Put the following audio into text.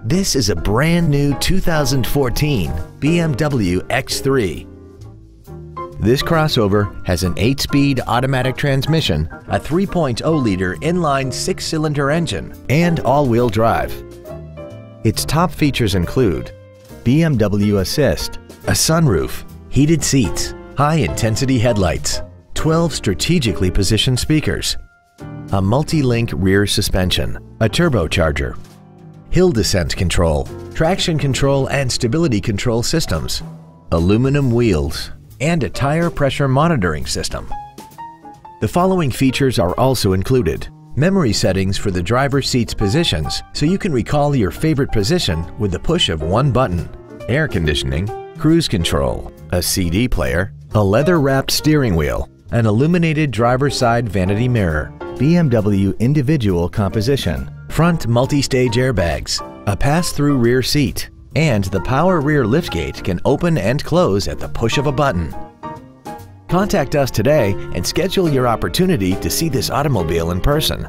This is a brand new 2014 BMW X3. This crossover has an 8-speed automatic transmission, a 3.0-liter inline 6-cylinder engine, and all-wheel drive. Its top features include BMW Assist, a sunroof, heated seats, high-intensity headlights, 12 strategically positioned speakers, a multi-link rear suspension, a turbocharger, hill descent control, traction control and stability control systems, aluminum wheels, and a tire pressure monitoring system. The following features are also included: memory settings for the driver's seat's positions so you can recall your favorite position with the push of one button, air conditioning, cruise control, a CD player, a leather-wrapped steering wheel, an illuminated driver's side vanity mirror, BMW individual composition, front multi-stage airbags, a pass-through rear seat, and the power rear liftgate can open and close at the push of a button. Contact us today and schedule your opportunity to see this automobile in person.